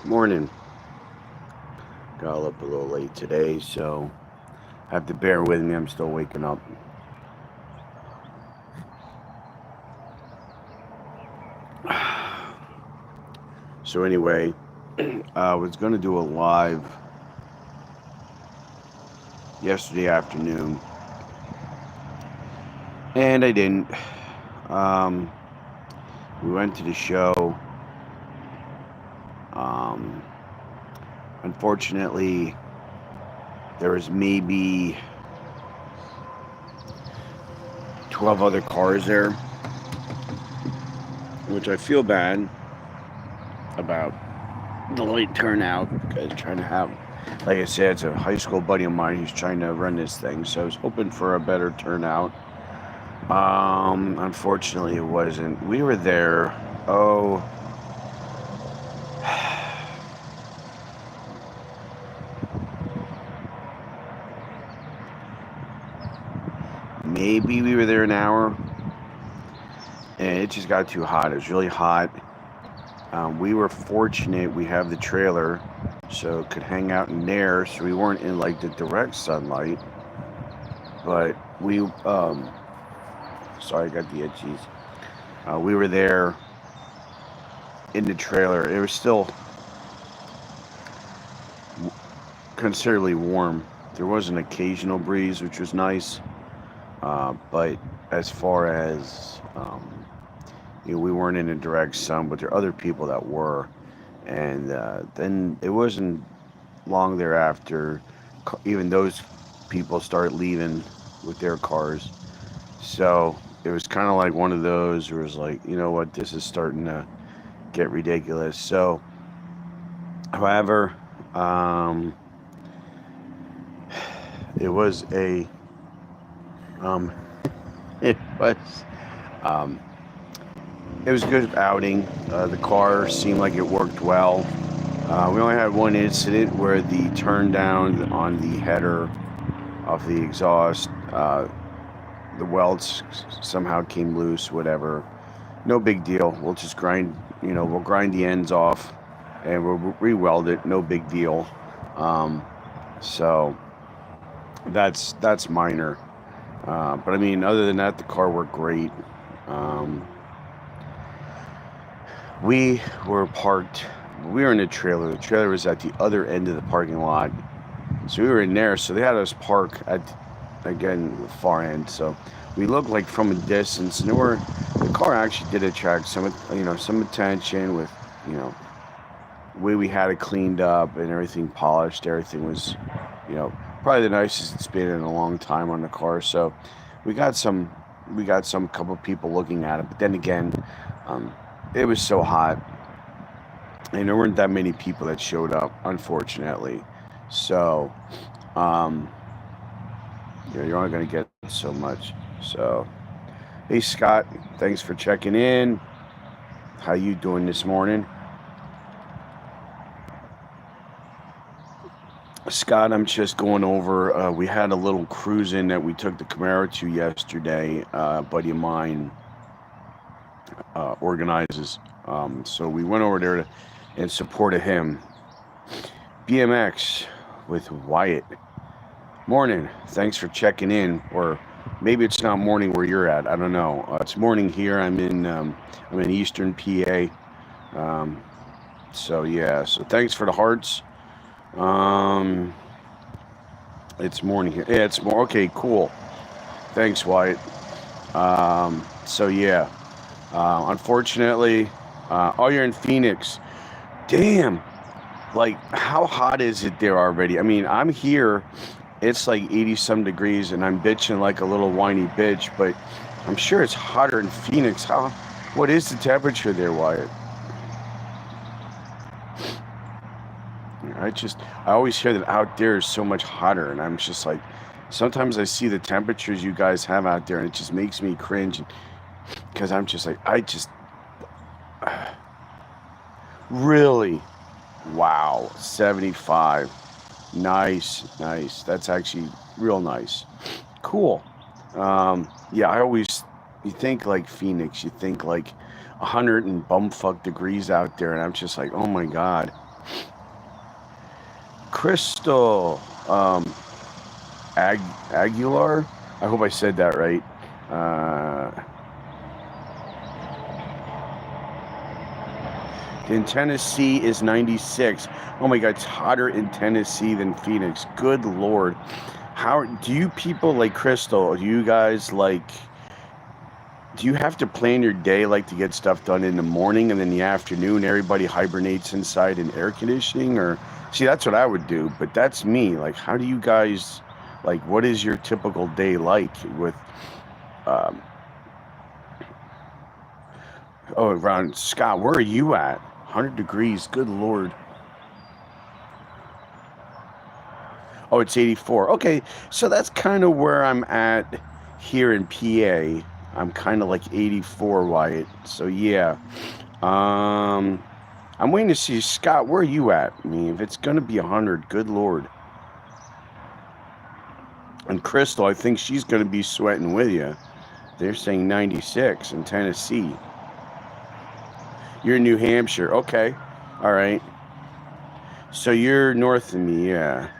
Morning. Got up a little late today, so have to bear with me. I'm still waking up. So anyway, I was gonna do a live yesterday afternoon, and I didn't. Um, we went to the show. Um, Unfortunately, there was maybe 12 other cars there, which I feel bad about the late turnout because trying to have, like I said, it's a high school buddy of mine who's trying to run this thing, so I was hoping for a better turnout. Unfortunately, it wasn't. We were there. Oh, maybe we were there an hour, and it just got too hot. It was really hot. We were fortunate. We have the trailer, so could hang out in there. So we weren't in like the direct sunlight, but we. Sorry, I got the itchies. We were there in the trailer. It was still considerably warm. There was an occasional breeze, which was nice. But as far as we weren't in a direct sun, but there are other people that were. And then it wasn't long thereafter, even those people started leaving with their cars. So it was kind of like one of those where it was like, you know what, this is starting to get ridiculous. So, however, um, it was a um, it was um, it was a good outing. The car seemed like it worked well. We only had one incident where the turn down on the header of the exhaust, the welds somehow came loose. Whatever, no big deal. We'll just grind. We'll grind the ends off, and we'll re-weld it. No big deal. Um, so that's minor. But I mean, other than that, the car worked great. Um, we were parked. We were in a trailer. The trailer was at the other end of the parking lot, so we were in there. So they had us park at, again, the far end. So we looked like from a distance, and the car actually did attract some attention with, you know, the way we had it cleaned up and everything polished. Everything was, probably the nicest it's been in a long time on the car. So we got some, couple people looking at it. But then again, um, it was so hot, and there weren't that many people that showed up, unfortunately. So, um, you're only going to get so much. So, hey Scott, thanks for checking in. How you doing this morning? Scott, I'm just going over. We had a little cruise in that we took the Camaro to yesterday. A buddy of mine organizes. So we went over there in support of him. BMX with Wyatt. Morning. Thanks for checking in. Or maybe it's not morning where you're at. I don't know. It's morning here. I'm in Eastern PA. Um, so yeah. So thanks for the hearts. Um, it's morning here. Yeah, it's more okay. Cool. Thanks, Wyatt. So yeah. Unfortunately, oh, you're in Phoenix. Damn. Like, how hot is it there already? I mean, I'm here. It's like 80 some degrees, and I'm bitching like a little whiny bitch. But I'm sure it's hotter in Phoenix. What is the temperature there, Wyatt? I always hear that out there is so much hotter, and I'm just like, sometimes I see the temperatures you guys have out there, and it just makes me cringe because I'm just like, really, wow, 75, nice, nice. That's actually real nice, cool. Yeah, you think like Phoenix, you think like 100 and bumfuck degrees out there, and I'm just like, oh my god. Crystal Aguilar. I hope I said that right. In Tennessee is 96. Oh my God, it's hotter in Tennessee than Phoenix. Good Lord. How do you people like Crystal? Do you guys like? Do you have to plan your day like to get stuff done in the morning and then the afternoon everybody hibernates inside in air conditioning? Or see, that's what I would do, but that's me. Like, how do you guys like? What is your typical day like with? Um, oh, around Scott, where are you at? 100 degrees. Good Lord. Oh, it's 84. Okay, so that's kind of where I'm at here in PA. I'm kind of like 84, Wyatt. So yeah. I'm waiting to see, Scott, where are you at? I mean, if it's going to be 100, good Lord. And Crystal, I think she's going to be sweating with you. They're saying 96 in Tennessee. You're in New Hampshire. Okay. All right. So you're north of me, yeah.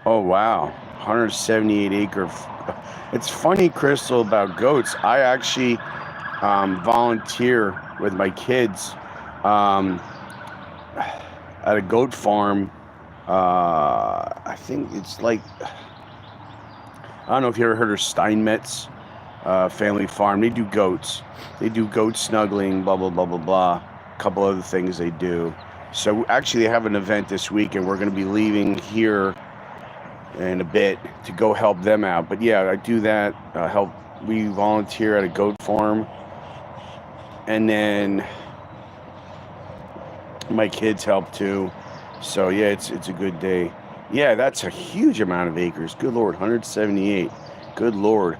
Oh, wow. 178 acre. It's funny, Crystal, about goats. I actually volunteer with my kids at a goat farm. I think it's like, I don't know if you ever heard of Steinmetz family farm. They do goats. They do goat snuggling, blah, blah, blah, blah, blah. A couple other things they do. So actually they have an event this week and we're going to be leaving here in a bit to go help them out. But yeah, I do that, we volunteer at a goat farm. And then my kids help too. So yeah, it's a good day. Yeah, that's a huge amount of acres. Good Lord, 178. Good Lord.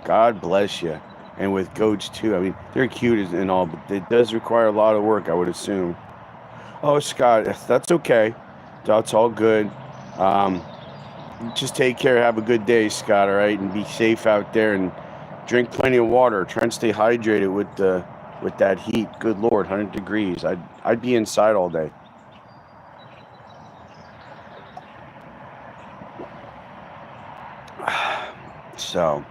God bless you. And with goats too. I mean, they're cute and all, but it does require a lot of work, I would assume. Oh, Scott, that's okay. That's all good. Just take care. Have a good day, Scott, all right? And be safe out there and drink plenty of water. Try and stay hydrated with that heat. Good Lord, 100 degrees. I'd be inside all day. So,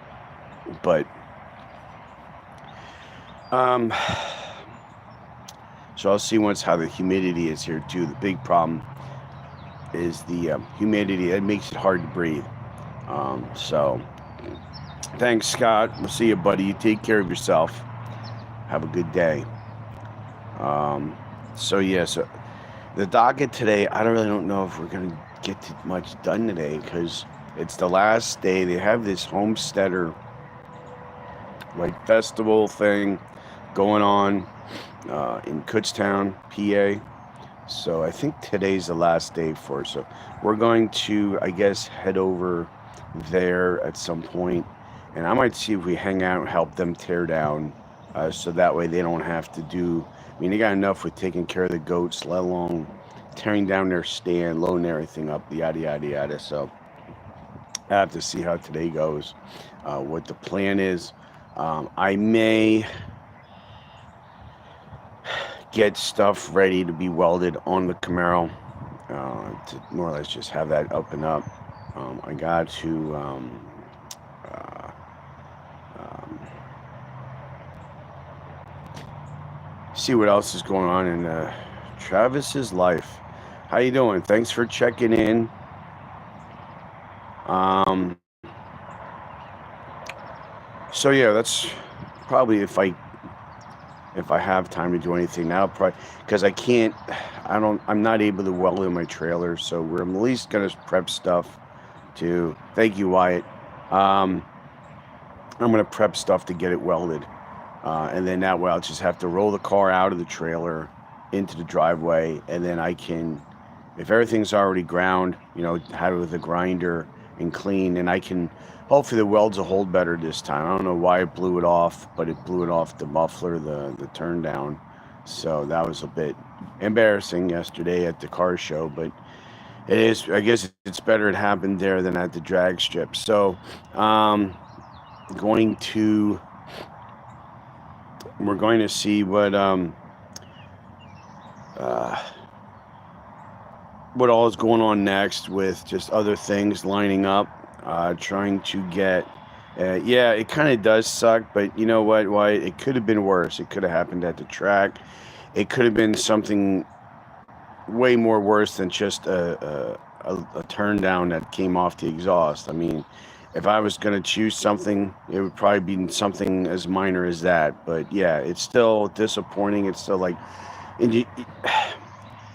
but so I'll see once how the humidity is here too. The big problem is the humidity. It makes it hard to breathe. So thanks, Scott. We'll see you, buddy. You take care of yourself. Have a good day. So yeah, so the docket today, I don't know if we're gonna get too much done today because it's the last day. They have this homesteader like festival thing going on in Kutztown, PA. So I think today's the last day for it. So we're going to, I guess, head over there at some point, and I might see if we hang out and help them tear down, so that way they don't have to do. I mean, they got enough with taking care of the goats, let alone tearing down their stand, loading everything up, yada yada yada. So I have to see how today goes, what the plan is. I may get stuff ready to be welded on the Camaro, to more or less just have that up and up. I got to see what else is going on in Travis's life. How you doing? Thanks for checking in. So yeah, that's probably if I have time to do anything now, probably because I'm not able to weld in my trailer, so I'm at least gonna prep stuff to. Thank you, Wyatt. I'm gonna prep stuff to get it welded, and then that way I'll just have to roll the car out of the trailer into the driveway, and then I can, if everything's already ground, have it with a grinder and clean, and I can. Hopefully the welds will hold better this time. I don't know why it blew it off, but it blew it off the muffler, the turn down. So that was a bit embarrassing yesterday at the car show, but it is, I guess it's better it happened there than at the drag strip. So we're going to see what uh, what all is going on next with just other things lining up, trying to get. Yeah, it kind of does suck, but you know what? Why it could have been worse. It could have happened at the track. It could have been something way more worse than just a turn down that came off the exhaust. I mean, if I was going to choose something, it would probably be something as minor as that. But yeah, it's still disappointing. It's still like, and you,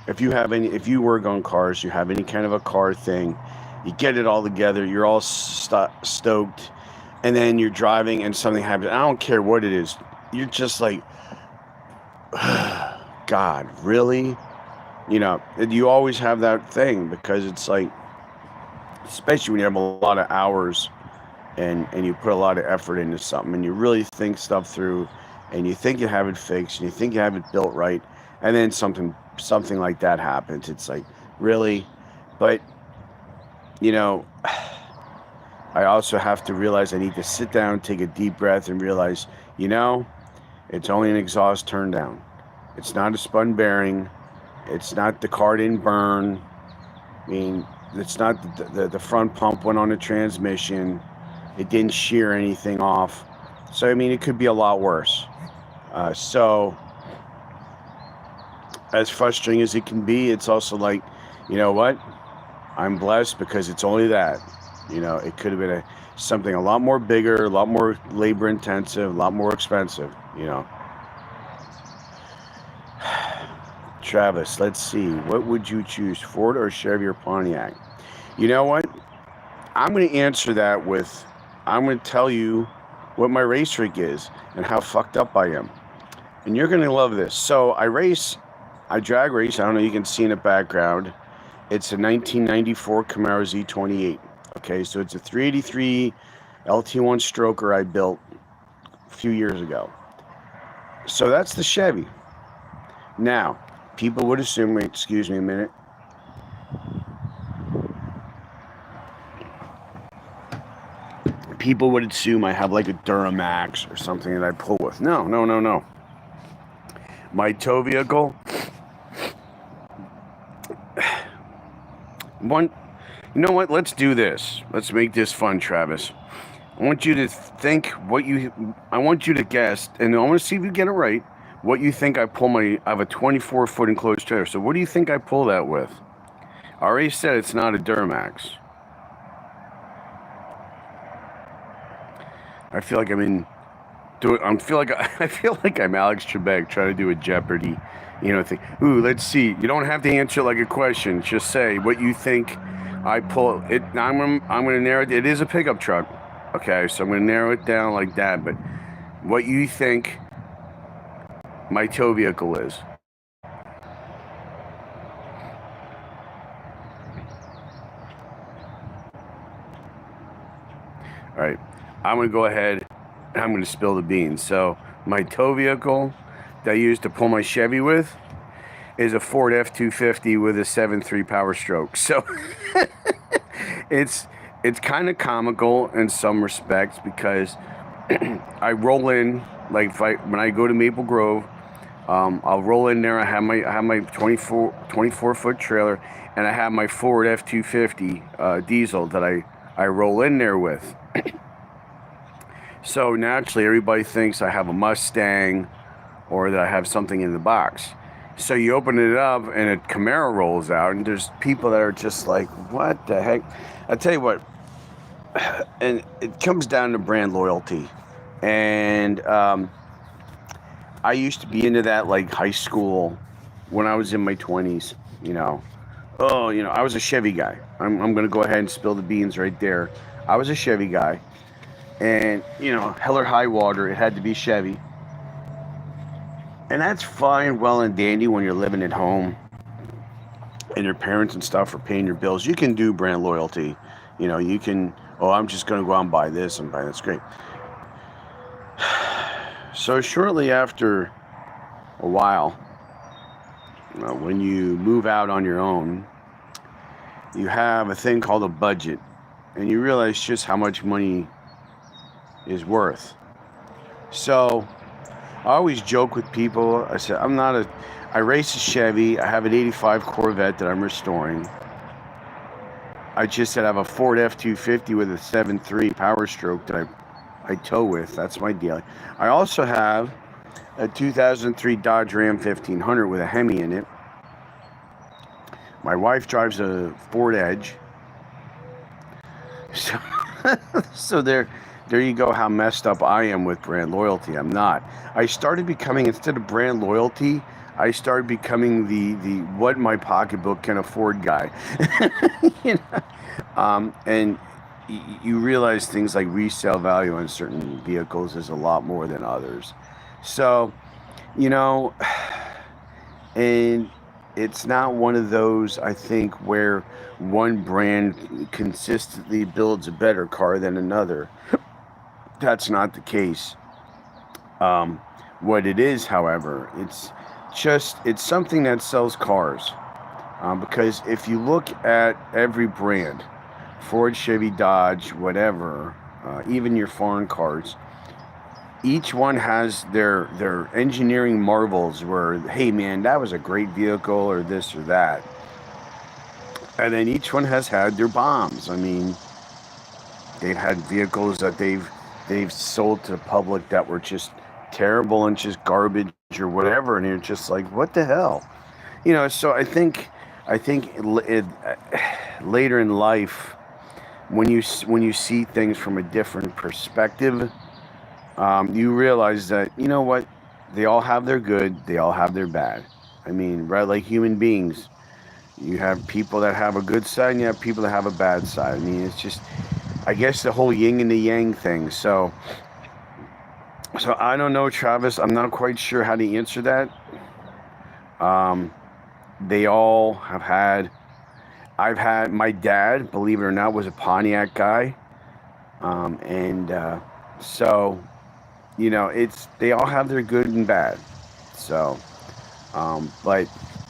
if you work on cars, you have any kind of a car thing, you get it all together, you're all stoked, and then you're driving and something happens. I don't care what it is. You're just like, God, really? You know, you always have that thing because it's like, especially when you have a lot of hours and you put a lot of effort into something and you really think stuff through and you think you have it fixed and you think you have it built right, and then something like that happens. It's like, really? But, you know, I also have to realize I need to sit down, take a deep breath, and realize, you know, it's only an exhaust turn down. It's not a spun bearing. It's not the car didn't burn. I mean, it's not the front pump went on the transmission. It didn't shear anything off. So, I mean, it could be a lot worse. So, as frustrating as it can be, it's also like, you know what? I'm blessed because it's only that. You know, it could have been something a lot more bigger, a lot more labor intensive, a lot more expensive, you know. Travis, let's see. What would you choose, Ford or Chevy or Pontiac? You know what? I'm going to answer that with, I'm going to tell you what my race rig is and how fucked up I am. And you're going to love this. So I drag race. I don't know, you can see in the background. It's a 1994 Camaro Z28. Okay, so it's a 383 LT1 stroker I built a few years ago. So that's the Chevy. Now, people would assume, wait, excuse me a minute. People would assume I have like a Duramax or something that I pull with. No. My tow vehicle, you know what? Let's do this. Let's make this fun, Travis. I want you to think I want you to guess, and I want to see if you get it right, what you think I have a 24-foot enclosed trailer. So what do you think I pull that with? I already said it's not a Duramax. I feel like I feel like I'm Alex Trebek trying to do a Jeopardy, thing. Ooh, let's see. You don't have to answer like a question. Just say what you think I pull. It. I'm gonna narrow it. It is a pickup truck. Okay, so I'm gonna narrow it down like that. But what you think my tow vehicle is? All right. I'm going to go ahead and I'm going to spill the beans. So my tow vehicle that I use to pull my Chevy with is a Ford F-250 with a 7.3 Power Stroke. So it's kind of comical in some respects because I roll in, like when I go to Maple Grove, I'll roll in there. I have my 24-foot trailer, and I have my Ford F-250 diesel that I roll in there with. So naturally, everybody thinks I have a Mustang or that I have something in the box. So you open it up and a Camaro rolls out, and there's people that are just like, what the heck? I tell you what, and it comes down to brand loyalty. And I used to be into that like high school when I was in my 20s, I was a Chevy guy. I'm going to go ahead and spill the beans right there. I was a Chevy guy. And, hell or high water, it had to be Chevy. And that's fine, well and dandy when you're living at home and your parents and stuff are paying your bills. You can do brand loyalty. You can, I'm just going to go out and buy this and buy that's great. So shortly after a while, when you move out on your own, you have a thing called a budget. And you realize just how much money is worth. So I always joke with people. I said, I race a Chevy. I have an 85 Corvette that I'm restoring. I just said I have a Ford F-250 with a 7.3 Power Stroke that I tow with. That's my deal. I also have a 2003 Dodge Ram 1500 with a Hemi in it. My wife drives a Ford Edge. So, so there you go, how messed up I am with brand loyalty. I'm not. I started becoming, instead of brand loyalty, I started becoming the what my pocketbook can afford guy. You know? And you realize things like resale value on certain vehicles is a lot more than others. So, you know, and it's not one of those, I think, where one brand consistently builds a better car than another. That's not the case. What it is, however, it's something that sells cars. Because if you look at every brand, Ford, Chevy, Dodge, whatever, even your foreign cars, each one has their engineering marvels where, hey man, that was a great vehicle, or this or that. And then each one has had their bombs. I mean, they've had vehicles that they've sold to the public that were just terrible and just garbage or whatever, and you're just like, what the hell, you know? So I think later in life, when you see things from a different perspective, you realize that, you know what, they all have their good, they all have their bad. I mean, right, like human beings, you have people that have a good side and you have people that have a bad side. I mean, it's just, I guess, the whole yin and the yang thing. So I don't know, Travis. I'm not quite sure how to answer that. They all have had. I've had, my dad, believe it or not, was a Pontiac guy, so you know, they all have their good and bad. So, but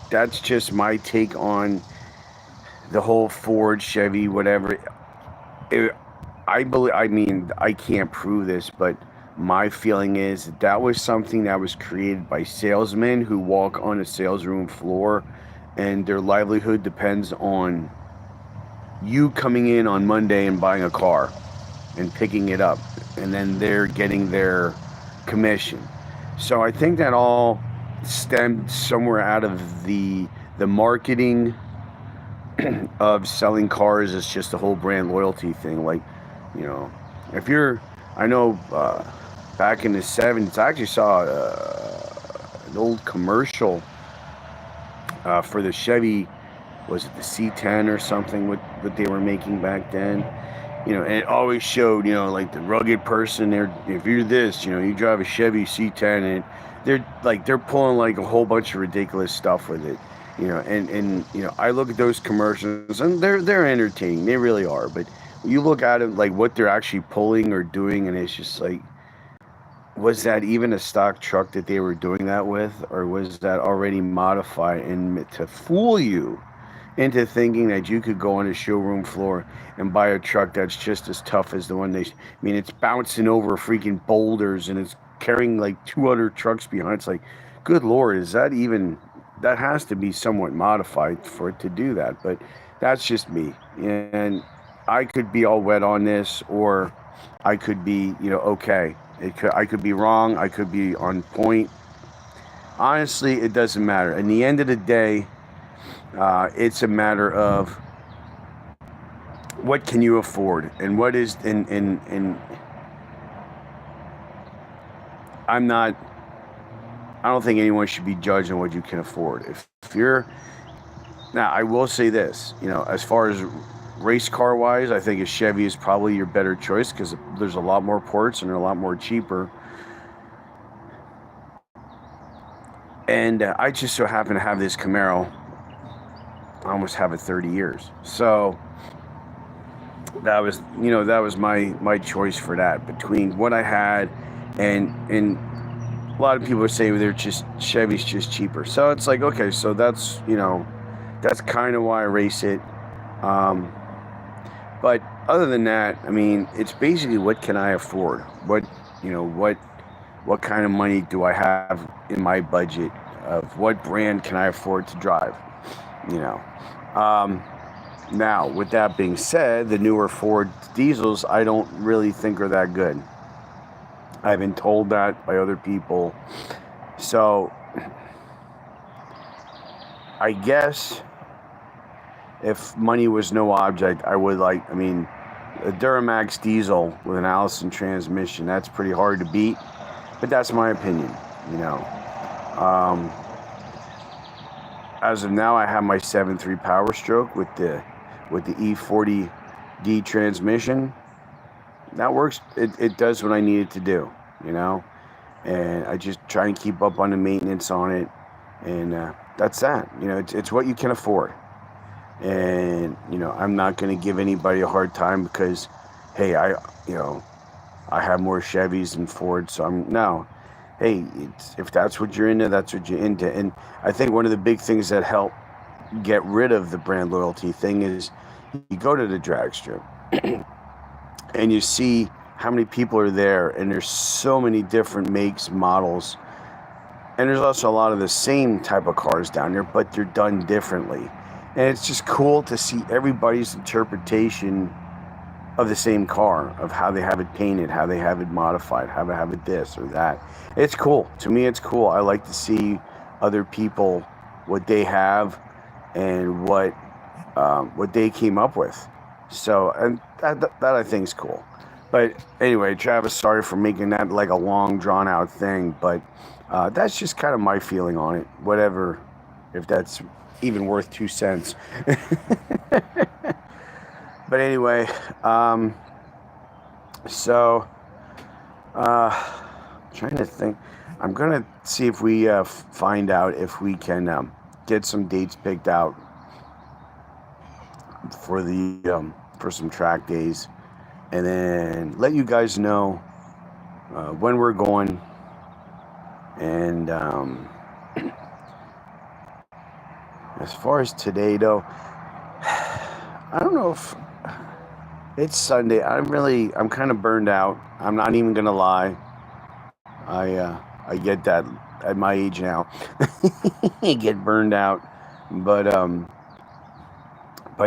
that's just my take on the whole Ford, Chevy, whatever. I believe. I mean, I can't prove this, but my feeling is that was something that was created by salesmen who walk on a sales room floor, and their livelihood depends on you coming in on Monday and buying a car and picking it up, and then they're getting their commission. So I think that all stemmed somewhere out of the marketing of selling cars. Is just the whole brand loyalty thing. Like, you know, if you're, I know back in the 70s, I actually saw an old commercial for the Chevy. Was it the C10 or something? What they were making back then? You know, and it always showed, you know, like the rugged person there. If you're this, you know, you drive a Chevy C10, and they're pulling like a whole bunch of ridiculous stuff with it. You know, and you know, I look at those commercials and they're entertaining. They really are. But you look at it like what they're actually pulling or doing, and it's just like, was that even a stock truck that they were doing that with, or was that already modified and to fool you into thinking that you could go on a showroom floor and buy a truck that's just as tough as the one I mean, it's bouncing over freaking boulders and it's carrying like 200 trucks behind. It's like, good Lord, is that even, that has to be somewhat modified for it to do that. But that's just me. And I could be all wet on this, or I could be, you know, okay. I could be wrong. I could be on point. Honestly, it doesn't matter. In the end of the day, it's a matter of what can you afford, and what is, and I don't think anyone should be judged on what you can afford. If you're, now I will say this, you know, as far as race car wise, I think a Chevy is probably your better choice because there's a lot more ports and they're a lot more cheaper. And I just so happen to have this Camaro. I almost have it 30 years. So that was, you know, that was my choice for that, between what I had and a lot of people are saying they're just, Chevy's just cheaper. So it's like, okay, so that's, you know, that's kind of why I race it. But other than that, I mean, it's basically what can I afford? What, you know, what what kind of money do I have in my budget, of what brand can I afford to drive, you know. Now, with that being said, the newer Ford diesels I don't really think are that good. I've been told that by other people. So I guess if money was no object, I would like, I mean, a Duramax diesel with an Allison transmission, that's pretty hard to beat, but that's my opinion, you know. As of now, I have my 7.3 Power Stroke with the E40D transmission. That works. It does what I need it to do, you know, and I just try and keep up on the maintenance on it, and that's that. You know, it's what you can afford. And, you know, I'm not going to give anybody a hard time because, hey, I have more Chevys than Ford. So no, hey, if that's what you're into, that's what you're into. And I think one of the big things that help get rid of the brand loyalty thing is you go to the drag strip and you see how many people are there. And there's so many different makes, models. And there's also a lot of the same type of cars down there, but they're done differently. And it's just cool to see everybody's interpretation of the same car, of how they have it painted, how they have it modified, how they have it this or that. It's cool. To me, it's cool. I like to see other people, what they have and what they came up with. So, and that I think is cool. But anyway, Travis, sorry for making that like a long, drawn-out thing, but that's just kind of my feeling on it. Whatever, if that's even worth 2 cents. But anyway, so trying to think. I'm gonna see if we find out if we can get some dates picked out for the for some track days, and then let you guys know when we're going. And as far as today, though, I don't know if it's Sunday. I'm kind of burned out. I'm not even gonna lie. I get that at my age now. I get burned out, but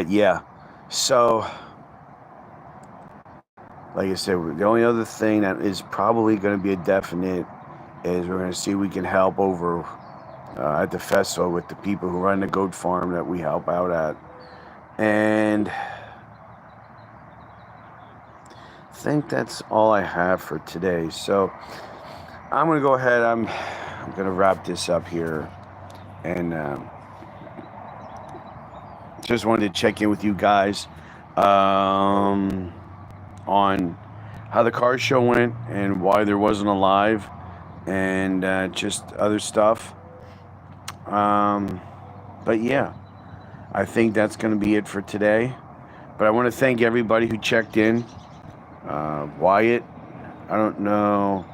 yeah. So, like I said, the only other thing that is probably going to be a definite is we're going to see if we can help over at the festival with the people who run the goat farm that we help out at. And I think that's all I have for today. So I'm going to go ahead. I'm going to wrap this up here. And just wanted to check in with you guys on how the car show went and why there wasn't a live, and just other stuff. But yeah, I think that's going to be it for today. But I want to thank everybody who checked in. Wyatt, I don't know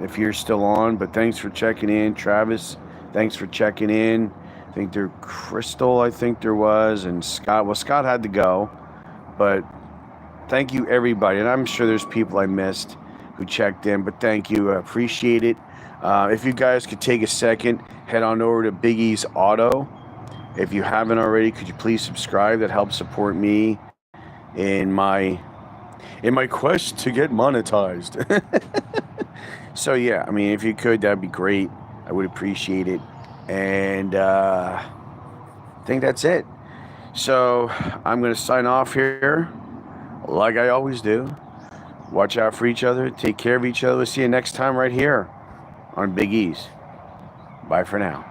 if you're still on, but thanks for checking in. Travis, thanks for checking in. I think there Crystal, I think there was, and Scott. Well, Scott had to go, but thank you, everybody. And I'm sure there's people I missed who checked in, but thank you. I appreciate it. If you guys could take a second, head on over to Big E's Auto. If you haven't already, could you please subscribe? That helps support me in my quest to get monetized. So yeah, I mean, if you could, that'd be great. I would appreciate it. And I think that's it. So I'm going to sign off here like I always do. Watch out for each other. Take care of each other. See you next time right here on Big E's. Bye for now.